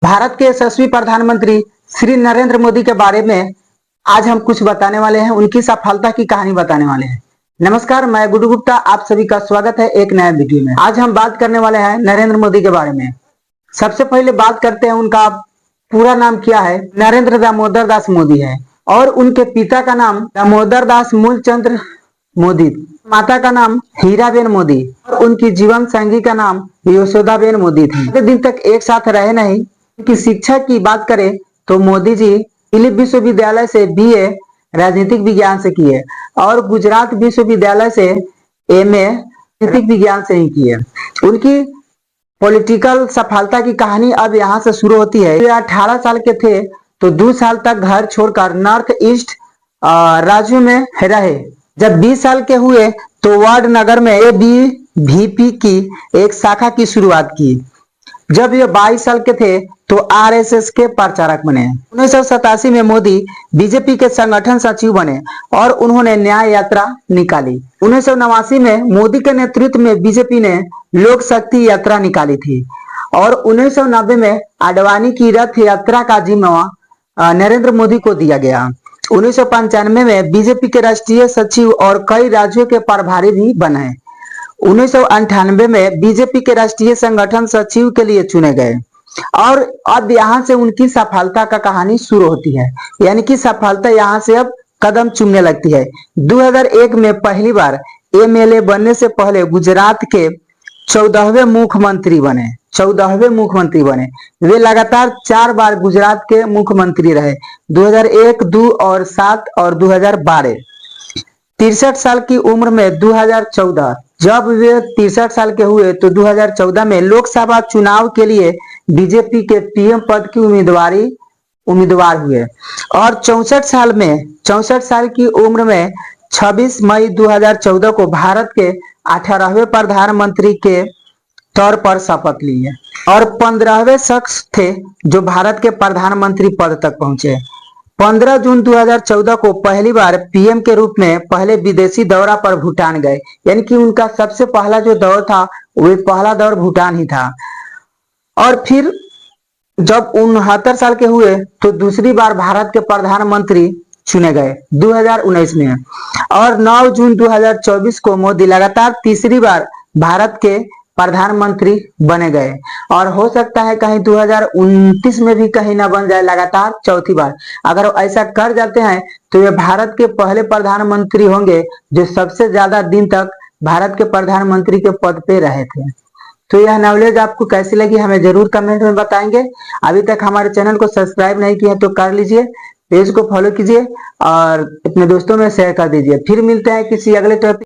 भारत के यशस्वी प्रधानमंत्री श्री नरेंद्र मोदी के बारे में आज हम कुछ बताने वाले हैं, उनकी सफलता की कहानी बताने वाले हैं। नमस्कार, मैं गुड्डू गुप्ता, आप सभी का स्वागत है एक नए वीडियो में। आज हम बात करने वाले हैं नरेंद्र मोदी के बारे में। सबसे पहले बात करते हैं, उनका पूरा नाम क्या है। नरेंद्र दामोदर दास मोदी है और उनके पिता का नाम दामोदर दास मूलचंद्र मोदी, माता का नाम हीराबेन मोदी और उनकी जीवन संगी का नाम यशोदाबेन मोदी थी। ज्यादा दिन तक एक साथ रहे नहीं। उनकी शिक्षा की बात करें तो मोदी जी दिल्ली विश्वविद्यालय से बीए राजनीतिक विज्ञान से किए और गुजरात विश्वविद्यालय से एमए राजनीतिक विज्ञान से ही किए। उनकी पॉलिटिकल सफलता की कहानी अब यहाँ से शुरू होती है। वे 18 साल के थे तो 2 साल तक घर छोड़कर नॉर्थ ईस्ट राज्यों में रहे। जब 20 साल के हुए तो वाडनगर में एबीवीपी की एक शाखा की शुरुआत की। जब ये 22 साल के थे तो आरएसएस के प्रचारक बने। 1987 में मोदी बीजेपी के संगठन सचिव बने और उन्होंने न्याय यात्रा निकाली। 1989 में मोदी के नेतृत्व में बीजेपी ने लोक शक्ति यात्रा निकाली थी और 1990 में आडवाणी की रथ यात्रा का जिम्मा नरेंद्र मोदी को दिया गया। 1995 में बीजेपी के राष्ट्रीय सचिव और कई राज्यों के प्रभारी भी बने। 1998 में बीजेपी के राष्ट्रीय संगठन सचिव के लिए चुने गए और अब यहाँ से उनकी सफलता का कहानी शुरू होती है, यानी कि सफलता यहाँ से अब कदम चूमने लगती है। 2001 में पहली बार एमएलए बनने से पहले गुजरात के 14वें मुख्यमंत्री बने। 14वें मुख्यमंत्री बने। वे लगातार 4 बार गुजरात के मुख्यमंत्री रहे, 2001, 2 और 7 और 2012। 63 साल की उम्र में 2014 जब वे 63 साल के हुए तो 2014 में लोकसभा चुनाव के लिए बीजेपी के पीएम पद की उम्मीदवार हुए और 64 साल की उम्र में 26 मई 2014 को भारत के 18वें प्रधानमंत्री के तौर पर शपथ लिए और 15वें शख्स थे जो भारत के प्रधानमंत्री पद तक पहुंचे। 15 जून 2014 को पहली बार पीएम के रूप में पहले विदेशी दौरा पर भूटान गए, यानी कि उनका सबसे पहला जो दौर था वो पहला दौर भूटान ही था। और फिर जब 69 साल के हुए तो दूसरी बार भारत के प्रधानमंत्री चुने गए 2019 में और 9 जून 2024 को मोदी लगातार तीसरी बार भारत के प्रधानमंत्री बने गए और हो सकता है कहीं 2029 में भी कहीं ना बन जाए लगातार चौथी बार। अगर ऐसा कर जाते हैं तो ये भारत के पहले प्रधानमंत्री होंगे जो सबसे ज्यादा दिन तक भारत के प्रधानमंत्री के पद पे रहे थे। तो यह नॉलेज आपको कैसी लगी हमें जरूर कमेंट में बताएंगे। अभी तक हमारे चैनल को सब्सक्राइब नहीं किया तो कर लीजिए, पेज को फॉलो कीजिए और अपने दोस्तों में शेयर कर दीजिए। फिर मिलते हैं किसी अगले टॉपिक